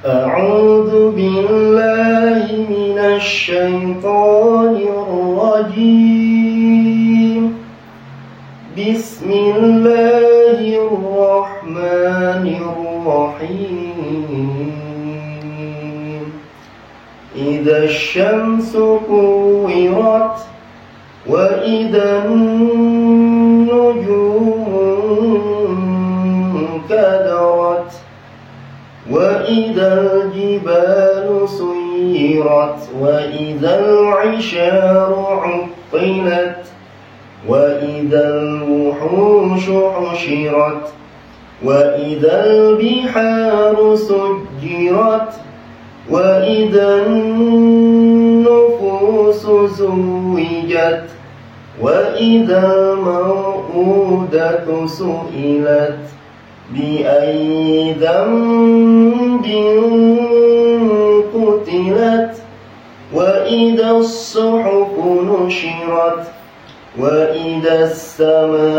أعوذ بالله من الشيطان الرجيم. بسم الله الرحمن الرحيم. إذا الشمس كورت وإذا النجوم انكدرت وإذا الجبال سيرت وإذا العشار عطلت وإذا الوحوش حشرت وإذا البحار سجرت وإذا النفوس زوجت وإذا الموءودة سئلت بأي ذنب قتلت وإذا الصحف نشرت وإذا السماء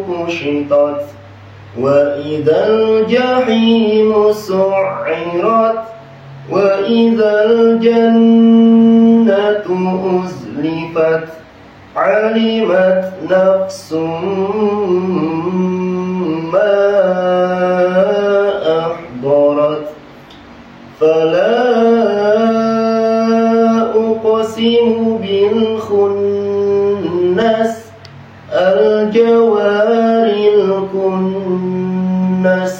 كشطت وإذا الجحيم سعرت وإذا الجنة أزلفت علمت نفس ما أحضرت فلا أقسم بالخنس الجوار الكنس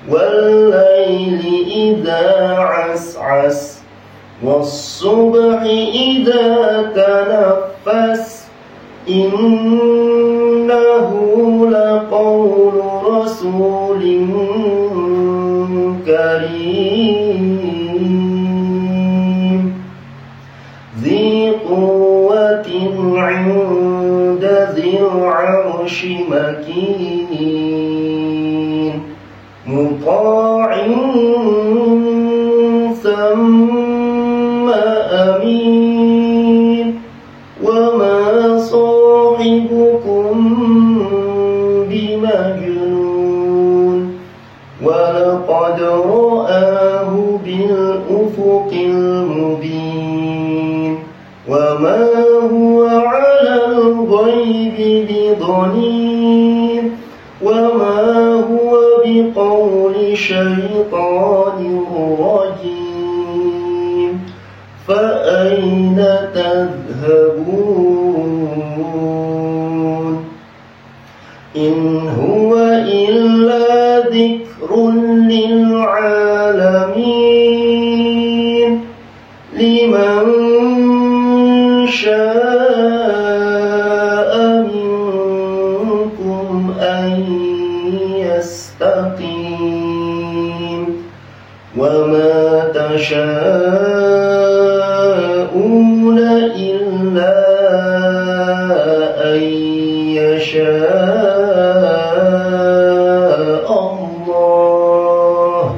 والليل إذا عسعس والصبح إذا تنفس إنه لقول رسول كريم ذي قوة عند ذي العرش مكين مطاع ثم أمين وما صاحبكم بمجنون ولقد رآه بالأفق المبين وما هو على الغيب بضنين وما هو بقول شيطان رجيم فأين تذهبون إن هو إلا ذكر للعالمين لمن شاء منكم أن يستقيم وما تشاءون إلا أن يشاء الله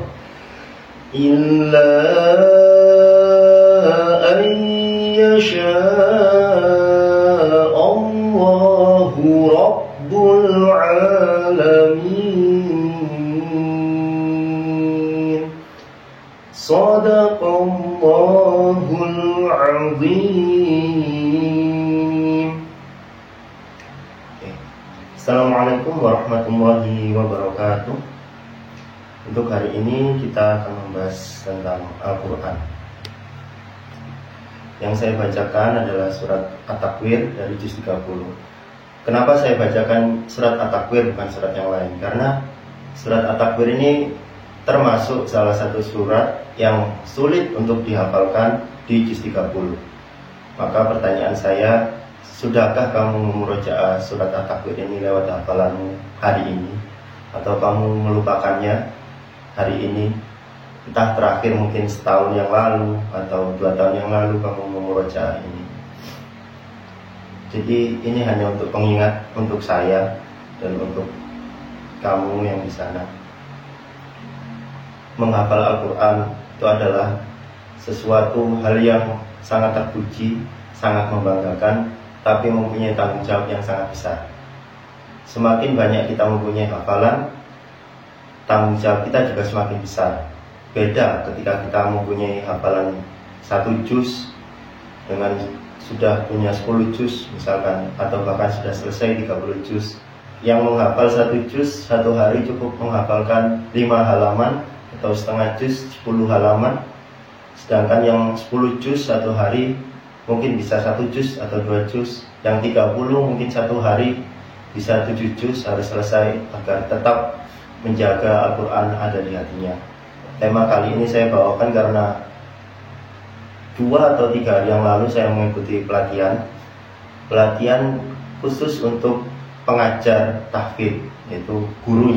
إلا أن يشاء الله رب العالمين صدق الله العظيم. Assalamualaikum warahmatullahi wabarakatuh. Untuk hari ini kita akan membahas tentang Al-Quran. Yang saya bacakan adalah surat At-Takwir dari juz 30. Kenapa saya bacakan surat At-Takwir bukan surat yang lain? Karena surat At-Takwir ini termasuk salah satu surat yang sulit untuk dihafalkan di juz 30. Maka pertanyaan saya, sudahkah kamu memurojaah surat At-Takwir ini lewat hafalanmu hari ini? Atau kamu melupakannya hari ini? Entah terakhir mungkin setahun yang lalu atau 2 tahun yang lalu kamu memurojaah ini. Jadi ini hanya untuk pengingat untuk saya dan untuk kamu yang di sana. Menghafal Al-Quran itu adalah sesuatu hal yang sangat terpuji, sangat membanggakan, tapi mempunyai tanggung jawab yang sangat besar. Semakin banyak kita mempunyai hafalan, tanggung jawab kita juga semakin besar. Beda ketika kita mempunyai hafalan 1 juz dengan sudah punya 10 juz misalkan, atau bahkan sudah selesai 30 juz. Yang menghafal 1 juz satu hari cukup menghafalkan 5 halaman atau setengah juz 10 halaman. Sedangkan yang 10 juz satu hari mungkin bisa 1 juz atau 2 juz. Yang 30 mungkin satu hari bisa 7 juz, harus selesai agar tetap menjaga Al-Quran ada di hatinya. Tema kali ini saya bawakan karena 2 atau 3 hari yang lalu saya mengikuti pelatihan khusus untuk pengajar tahfidz, yaitu guru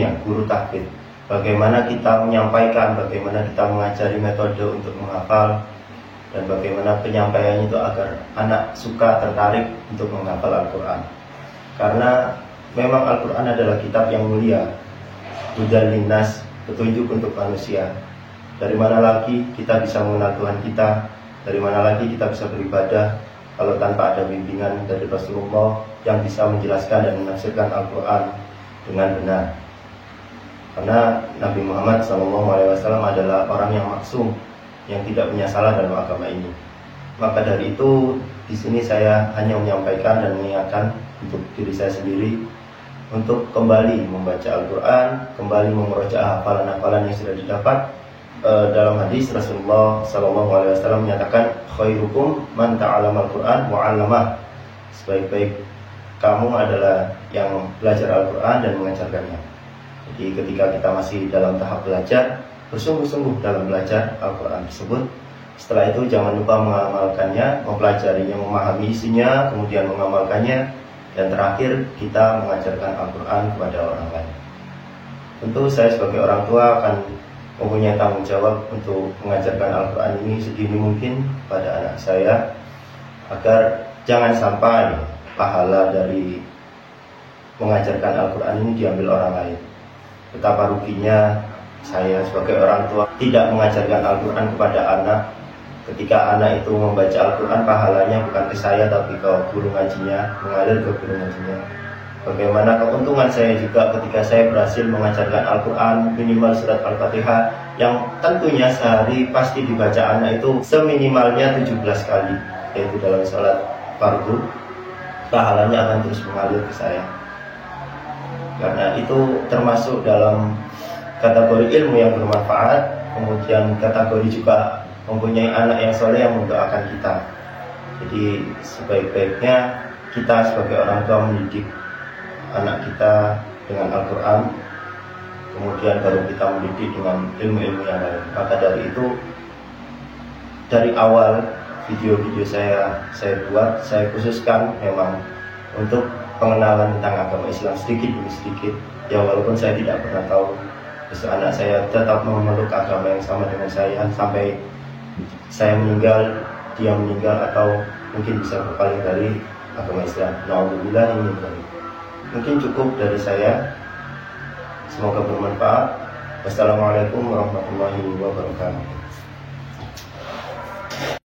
tahfidz. Bagaimana kita menyampaikan, bagaimana kita mengajari metode untuk menghafal, dan bagaimana penyampaiannya itu agar anak suka, tertarik untuk menghafal Al-Quran. Karena memang Al-Quran adalah kitab yang mulia, hudan linnas, petunjuk untuk manusia. Dari mana lagi kita bisa mengenal Tuhan kita, dari mana lagi kita bisa beribadah kalau tanpa ada bimbingan dari Rasulullah yang bisa menjelaskan dan menafsirkan Al-Quran dengan benar. Karena Nabi Muhammad SAW adalah orang yang maksum, yang tidak punya salah dalam agama ini. Maka dari itu, di sini saya hanya menyampaikan dan mengingatkan untuk diri saya sendiri untuk kembali membaca Al-Quran, kembali memurojaah hafalan-hafalan yang sudah didapat. Dalam hadis Rasulullah SAW menyatakan, khairukum man ta'allama Al-Quran wa 'allamah. Sebaik-baik kamu adalah yang belajar Al-Quran dan mengajarkannya. Jadi ketika kita masih dalam tahap belajar, bersungguh-sungguh dalam belajar Al-Quran tersebut. Setelah itu jangan lupa mengamalkannya, mempelajarinya, memahami isinya, kemudian mengamalkannya, dan terakhir kita mengajarkan Al-Quran kepada orang lain. Tentu saya sebagai orang tua akan mempunyai tanggung jawab untuk mengajarkan Al-Quran ini sedini mungkin kepada anak saya, agar jangan sampai pahala dari mengajarkan Al-Quran ini diambil orang lain. Betapa ruginya saya sebagai orang tua tidak mengajarkan Al-Quran kepada anak. Ketika anak itu membaca Al-Quran, pahalanya bukan ke saya tapi ke guru ngajinya, mengalir ke guru ngajinya. Bagaimana keuntungan saya juga ketika saya berhasil mengajarkan Al-Quran minimal surat Al-Fatihah, yang tentunya sehari pasti dibaca anak itu seminimalnya 17 kali, yaitu dalam salat fardu. Pahalanya akan terus mengalir ke saya, karena itu termasuk dalam kategori ilmu yang bermanfaat. Kemudian kategori juga mempunyai anak yang soleh yang mendoakan kita. Jadi sebaik-baiknya kita sebagai orang tua mendidik anak kita dengan Al-Quran, kemudian baru kita mendidik dengan ilmu-ilmu yang lain. Maka dari itu, dari awal video-video saya buat, saya khususkan memang untuk pengenalan tentang agama Islam sedikit demi sedikit. Ya walaupun saya tidak pernah tahu besok anak saya tetap memeluk agama yang sama dengan saya sampai saya meninggal, dia meninggal, atau mungkin bisa berpaling dari agama Islam. Alhamdulillah ini berarti. Mungkin cukup dari saya. Semoga bermanfaat. Wassalamualaikum warahmatullahi wabarakatuh.